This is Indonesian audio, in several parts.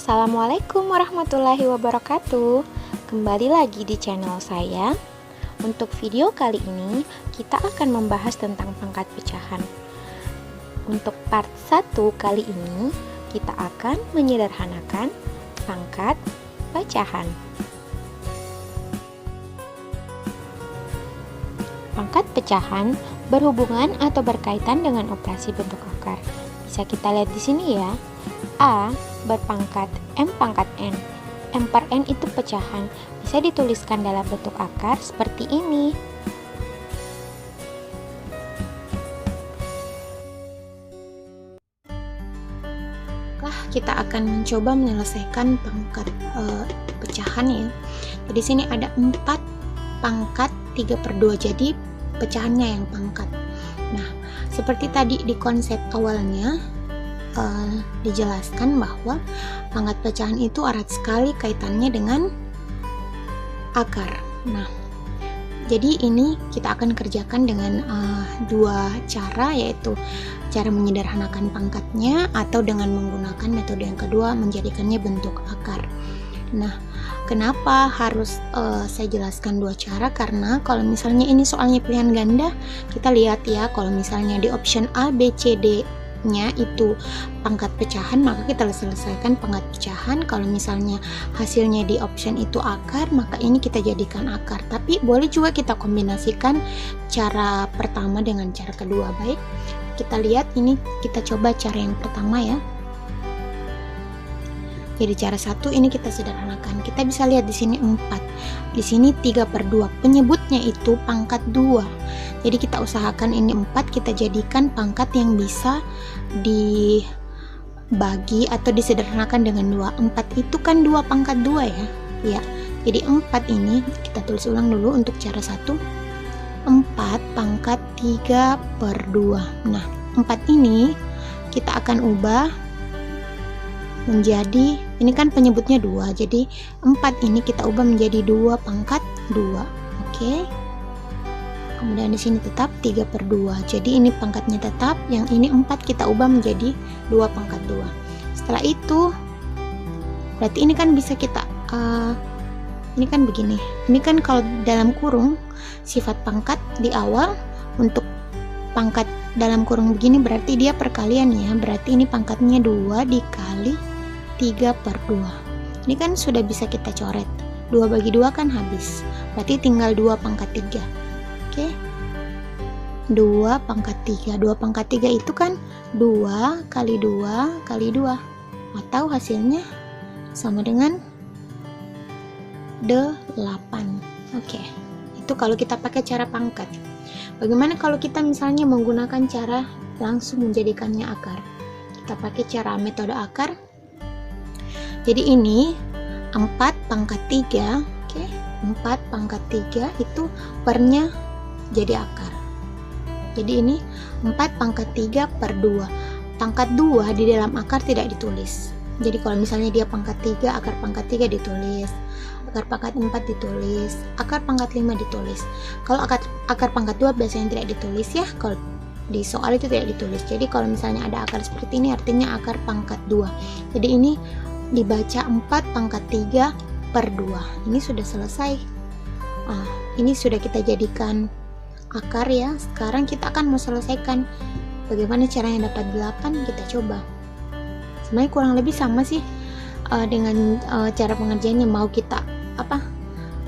Assalamualaikum warahmatullahi wabarakatuh. Kembali lagi di channel saya. Untuk video kali ini kita akan membahas tentang pangkat pecahan. Untuk part 1 kali ini kita akan menyederhanakan pangkat pecahan. Pangkat pecahan berhubungan atau berkaitan dengan operasi bentuk akar. Bisa kita lihat di sini ya. A berpangkat M pangkat N. M per N itu pecahan, bisa dituliskan dalam bentuk akar seperti ini. Kita akan mencoba menyelesaikan pangkat pecahan ya. Jadi sini ada 4 pangkat 3/2, jadi pecahannya yang pangkat. Nah, seperti tadi di konsep awalnya dijelaskan bahwa pangkat pecahan itu erat sekali kaitannya dengan akar. Nah, jadi ini kita akan kerjakan dengan dua cara, yaitu cara menyederhanakan pangkatnya atau dengan menggunakan metode yang kedua, menjadikannya bentuk akar. Nah, kenapa harus saya jelaskan dua cara? Karena kalau misalnya ini soalnya pilihan ganda, kita lihat ya, kalau misalnya di option A, B, C, D nya itu pangkat pecahan, maka kita selesaikan pangkat pecahan. Kalau misalnya hasilnya di option itu akar, maka ini kita jadikan akar. Tapi boleh juga kita kombinasikan cara pertama dengan cara kedua. Baik, kita lihat ini, kita coba cara yang pertama ya. Jadi cara satu ini kita sederhanakan. Kita bisa lihat di sini 4. Di sini 3/2. Penyebutnya itu pangkat 2. Jadi kita usahakan ini 4 kita jadikan pangkat yang bisa dibagi atau disederhanakan dengan 2. 4 itu kan 2 pangkat 2 ya. Ya. Jadi 4 ini kita tulis ulang dulu untuk cara 1. 4 pangkat 3/2. Nah, 4 ini kita akan ubah menjadi, ini kan penyebutnya 2, jadi 4 ini kita ubah menjadi 2 pangkat 2. Oke. Kemudian di sini tetap 3/2. Jadi ini pangkatnya tetap, yang ini 4 kita ubah menjadi 2 pangkat 2. Setelah itu berarti ini kan bisa kita ini kan begini. Ini kan kalau dalam kurung sifat pangkat di awal, untuk pangkat dalam kurung begini berarti dia perkalian ya. Berarti ini pangkatnya 2 dikali 3/2. Ini kan sudah bisa kita coret. 2 bagi 2 kan habis. Berarti tinggal 2 pangkat 3. Oke. 2 pangkat 3. 2 pangkat 3 itu kan 2 kali 2 kali 2. Atau hasilnya sama dengan 8. Oke. Itu kalau kita pakai cara pangkat. Bagaimana kalau kita misalnya menggunakan cara langsung menjadikannya akar? Kita pakai cara metode akar. Jadi ini 4 pangkat 3, oke, 4 pangkat 3 itu pernya jadi akar. Jadi ini 4 pangkat 3/2. Pangkat 2 di dalam akar tidak ditulis. Jadi kalau misalnya dia pangkat 3, akar pangkat 3 ditulis, akar pangkat 4 ditulis, akar pangkat 5 ditulis. Kalau akar pangkat 2 biasanya tidak ditulis ya, kalau di soal itu tidak ditulis. Jadi kalau misalnya ada akar seperti ini, artinya akar pangkat 2. Jadi ini dibaca 4 pangkat 3/2. Ini sudah selesai. Ini sudah kita jadikan akar ya. Sekarang kita akan mau selesaikan. Bagaimana caranya dapat 8? Kita coba. Sebenarnya kurang lebih sama sih dengan cara pengerjaannya. Mau kita apa?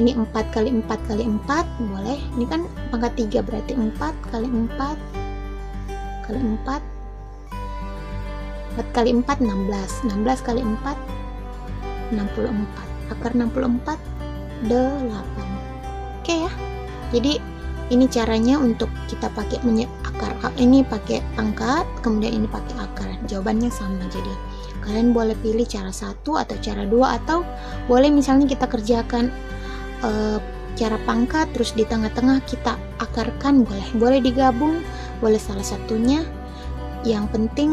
Ini 4 kali 4 kali 4 boleh. Ini kan pangkat 3 berarti 4 kali 4 kali 4 kali 4 16. 16 kali 4 64. Akar 64 8. Oke ya. Jadi ini caranya untuk kita pakai akar. Ini pakai pangkat, kemudian ini pakai akar. Jawabannya sama. Jadi kalian boleh pilih cara 1 atau cara 2, atau boleh misalnya kita kerjakan cara pangkat terus di tengah-tengah kita akarkan, boleh digabung, boleh salah satunya. Yang penting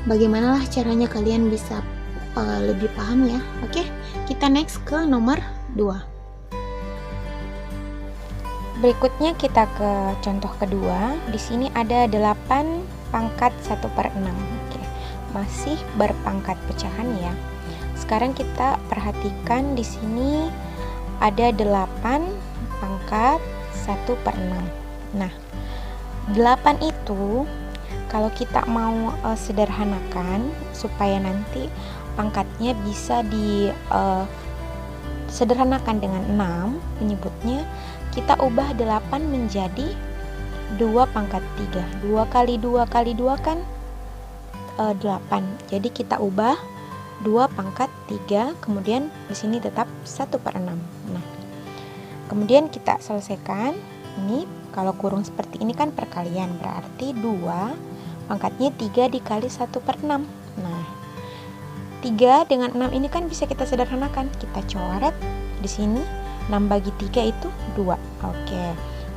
bagaimanalah caranya kalian bisa lebih paham ya. Oke, kita next ke nomor 2. Berikutnya kita ke contoh kedua. Di sini ada 8 pangkat 1/6. Oke. masih berpangkat pecahan ya. Sekarang kita perhatikan di sini ada 8 pangkat 1/6. Nah, 8 itu kalau kita mau sederhanakan supaya nanti pangkatnya bisa sederhanakan dengan 6 menyebutnya, kita ubah 8 menjadi 2 pangkat 3. 2 kali 2 kali 2 kan 8. Jadi kita ubah 2 pangkat 3, kemudian di sini tetap 1/6. Nah, kemudian kita selesaikan. Ini kalau kurung seperti ini kan perkalian, berarti 2 pangkatnya 3 dikali 1/6. Nah, 3 dengan 6 ini kan bisa kita sederhanakan. Kita coret di sini, 6 bagi 3 itu 2. Oke,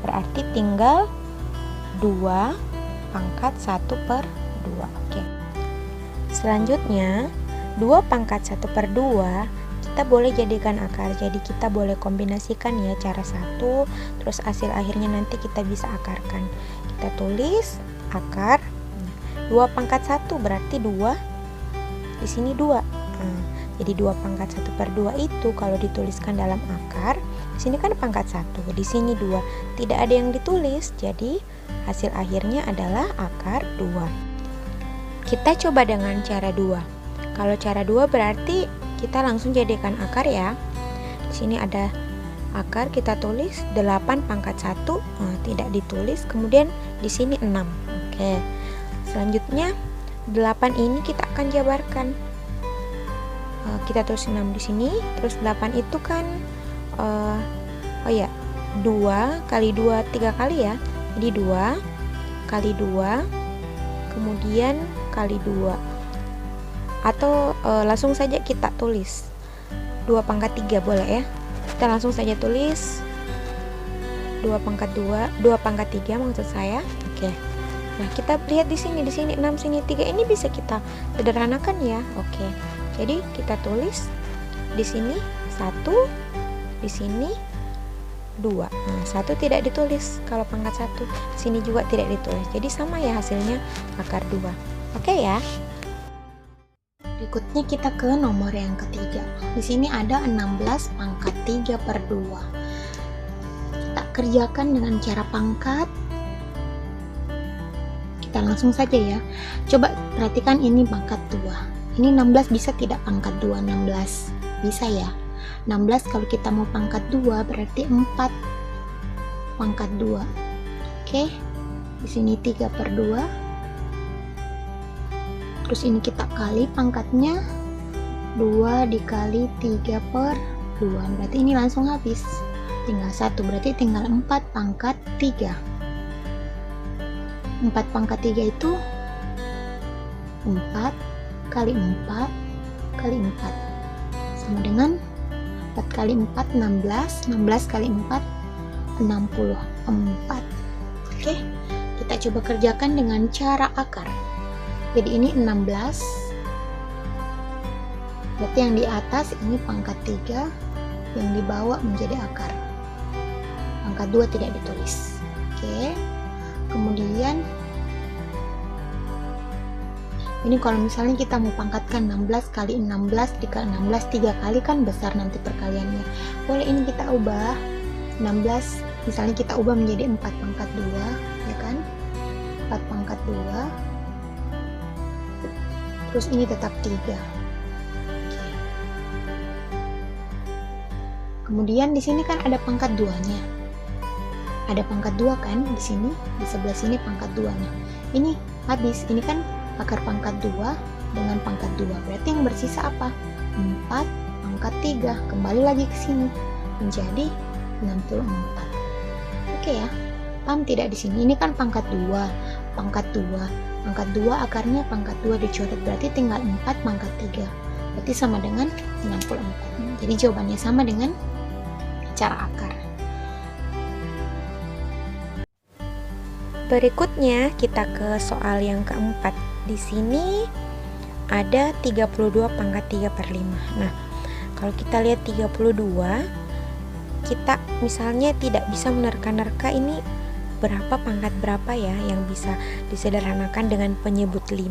berarti tinggal 2 pangkat 1/2. Oke. Selanjutnya, 2 pangkat 1/2 kita boleh jadikan akar. Jadi kita boleh kombinasikan ya cara 1, terus hasil akhirnya nanti kita bisa akarkan. Kita tulis akar 2 pangkat 1 berarti 2, di sini 2. Nah, jadi 2 pangkat 1/2 itu kalau dituliskan dalam akar, di sini kan pangkat 1, di sini 2. Tidak ada yang ditulis, jadi hasil akhirnya adalah akar 2. Kita coba dengan cara 2. Kalau cara 2 berarti kita langsung jadikan akar ya. Di sini ada akar, kita tulis 8 pangkat 1, tidak ditulis, kemudian di sini 6. Oke. Selanjutnya 8 ini kita akan jabarkan. Kita tulis 6 di sini, terus 8 itu kan 2 kali 2 3 kali ya. Jadi 2 kali 2 kemudian kali 2. Atau langsung saja kita tulis 2 pangkat 3 boleh ya. Kita langsung saja tulis 2 pangkat 3 maksud saya. Oke. Nah, kita lihat di sini 6, sini 3, ini bisa kita sederhanakan ya. Oke. Jadi kita tulis di sini 1, di sini 2. Nah, 1 tidak ditulis kalau pangkat 1. Sini juga tidak ditulis. Jadi sama ya hasilnya akar 2. Oke ya. Berikutnya kita ke nomor yang ketiga. Di sini ada 16 pangkat 3/2. Kita kerjakan dengan cara pangkat. Kita langsung saja ya. Coba perhatikan ini pangkat 2. Ini 16 bisa tidak pangkat 2? 16 bisa ya. 16 kalau kita mau pangkat 2 berarti 4 pangkat 2. Oke. Di sini 3/2. Terus ini kita kali pangkatnya 2 dikali 3/2, berarti ini langsung habis, tinggal 1, berarti tinggal 4 pangkat 3. 4 pangkat 3 itu 4 kali 4 kali 4 sama dengan 4 kali 4 16, 16 kali 4 64. Oke, kita coba kerjakan dengan cara akar. Jadi ini 16, berarti yang di atas ini pangkat 3, yang di bawah menjadi akar. Pangkat 2 tidak ditulis. Oke. Kemudian ini kalau misalnya kita mau pangkatkan 16 kali 16 dikali 16 3 kali kan besar nanti perkaliannya. Boleh ini kita ubah 16, misalnya kita ubah menjadi 4 pangkat 2, ya kan? 4 pangkat 2. Terus ini tetap 3. Oke. Kemudian di sini kan ada pangkat 2-nya. Ada pangkat 2 kan di sini, di sebelah sini pangkat 2-nya. Ini habis, ini kan akar pangkat 2 dengan pangkat 2. Berarti yang bersisa apa? 4 pangkat 3. Kembali lagi ke sini menjadi 64. Oke ya. Paham tidak di sini? Ini kan pangkat 2, pangkat 2. Pangkat 2 akarnya pangkat 2 dicoret, berarti tinggal 4 pangkat 3. Berarti sama dengan 64. Jadi jawabannya sama dengan cara akar. Berikutnya kita ke soal yang keempat. Di sini ada 32 pangkat 3/5. Nah, kalau kita lihat 32, kita misalnya tidak bisa menerka-nerka ini berapa pangkat berapa ya yang bisa disederhanakan dengan penyebut 5,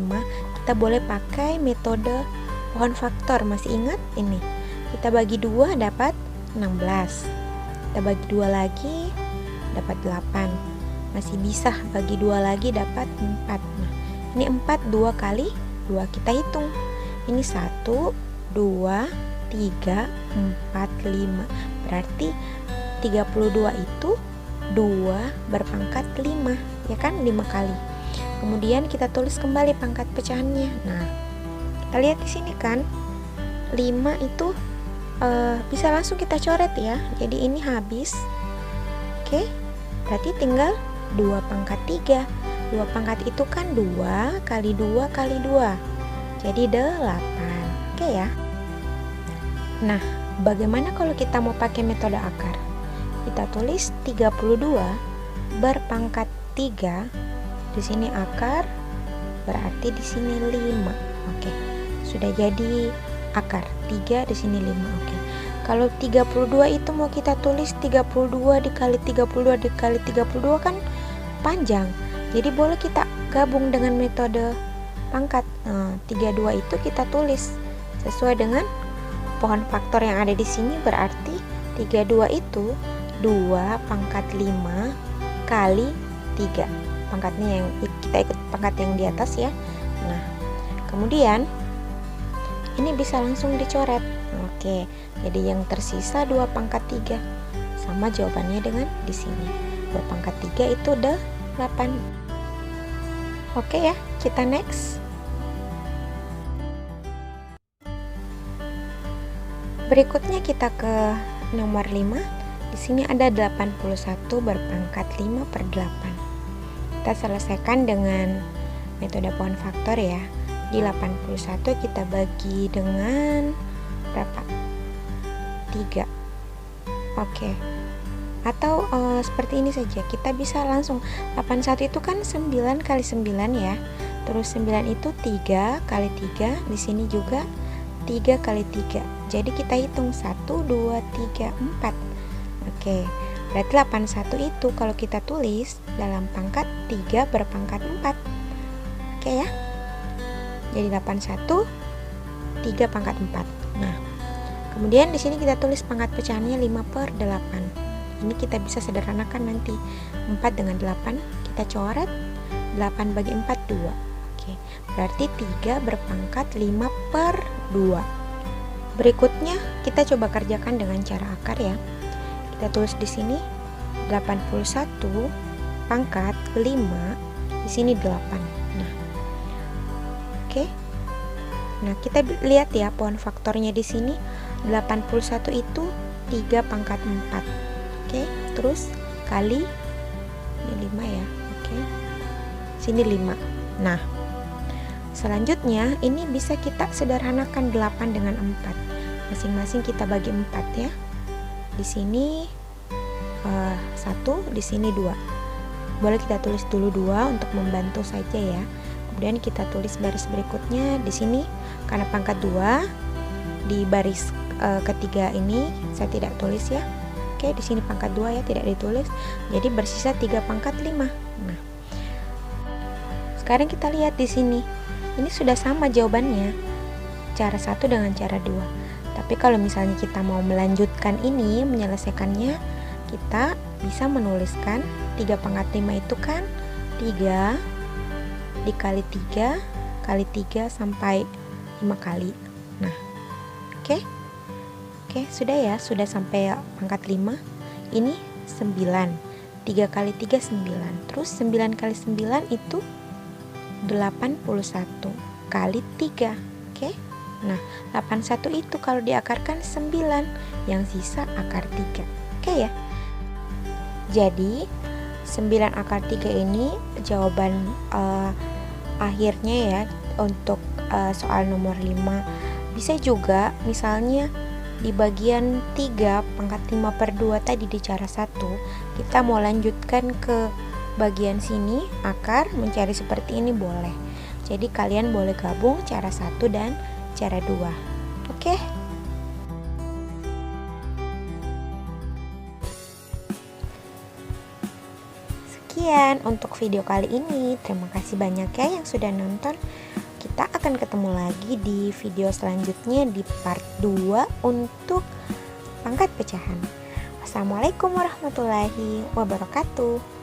kita boleh pakai metode pohon faktor. Masih ingat ini? Kita bagi 2 dapat 16. Kita bagi 2 lagi dapat 8. Masih bisa bagi 2 lagi dapat 4. Nah, ini 4 2 kali 2 kita hitung. Ini 1 2 3 4 5. Berarti 32 itu 2 berpangkat 5, ya kan? 5 kali. Kemudian kita tulis kembali pangkat pecahannya. Nah, kita lihat di sini kan, 5 itu bisa langsung kita coret ya. Jadi ini habis. Oke, berarti tinggal 2 pangkat 3. 2 pangkat itu kan 2 kali 2 kali 2. Jadi 8. Oke ya. Nah, bagaimana kalau kita mau pakai metode akar? Kita tulis 32 berpangkat 3. Di sini akar, berarti di sini 5. Oke. Sudah jadi akar. 3 di sini 5. Oke. Kalau 32 itu mau kita tulis 32 dikali 32 dikali 32 kan panjang. Jadi boleh kita gabung dengan metode pangkat. Nah, 32 itu kita tulis sesuai dengan pohon faktor yang ada di sini, berarti 32 itu 2 pangkat 5 kali 3. Pangkatnya yang kita ikut pangkat yang di atas ya. Nah, kemudian ini bisa langsung dicoret. Oke, jadi yang tersisa 2 pangkat 3. Sama jawabannya dengan di sini. 2 pangkat 3 itu 8. Oke ya, kita next. Berikutnya kita ke nomor 5. Di sini ada 81 berpangkat 5 per 8. Kita selesaikan dengan metode pohon faktor ya. Di 81 kita bagi dengan berapa? 3. Oke. Atau seperti ini saja. Kita bisa langsung 81 itu kan 9 kali 9 ya. Terus 9 itu 3 kali 3. Di sini juga 3 kali 3. Jadi kita hitung 1 2 3 4. Oke, berarti 81 itu kalau kita tulis dalam pangkat 3 berpangkat 4. Oke ya. Jadi 81 3 pangkat 4. Nah, kemudian di sini kita tulis pangkat pecahannya 5 per 8. Ini kita bisa sederhanakan nanti. 4 dengan 8 kita coret. 8 bagi 4 2. Oke, berarti 3 berpangkat 5 per 2. Berikutnya kita coba kerjakan dengan cara akar ya. Kita tulis di sini 81 pangkat 5, di sini 8. Nah, oke. Nah, kita lihat ya pohon faktornya di sini 81 itu 3 pangkat 4. Oke, terus kali ini 5 ya. Oke. Sini 5. Nah, selanjutnya ini bisa kita sederhanakan 8 dengan 4. Masing-masing kita bagi 4 ya. Di sini 1, di sini 2. Boleh kita tulis dulu 2 untuk membantu saja ya. Kemudian kita tulis baris berikutnya di sini karena pangkat 2 di baris ketiga ini saya tidak tulis ya. Oke, di sini pangkat 2 ya, tidak ditulis. Jadi bersisa 3 pangkat 5. Nah, sekarang kita lihat di sini. Ini sudah sama jawabannya. Cara 1 dengan cara 2. Tapi kalau misalnya kita mau melanjutkan ini, menyelesaikannya, kita bisa menuliskan 3 pangkat 5 itu kan 3 dikali 3 kali 3 sampai 5 kali. Nah, oke, sudah ya, sudah sampai pangkat 5. Ini 9. 3 kali 3 9. Terus 9 kali 9 itu 81 kali 3. Oke. Nah, 81 itu kalau diakarkan 9, yang sisa akar 3. Oke ya. Jadi 9 akar 3 ini jawaban akhirnya ya untuk soal nomor 5. Bisa juga misalnya di bagian 3 pangkat 5 per 2 tadi di cara 1, kita mau lanjutkan ke bagian sini akar mencari seperti ini boleh. Jadi kalian boleh gabung cara 1 dan cara 2. Oke. Sekian untuk video kali ini. Terima kasih banyak ya yang sudah nonton. Kita akan ketemu lagi di video selanjutnya di part 2 untuk pangkat pecahan. Wassalamualaikum warahmatullahi wabarakatuh.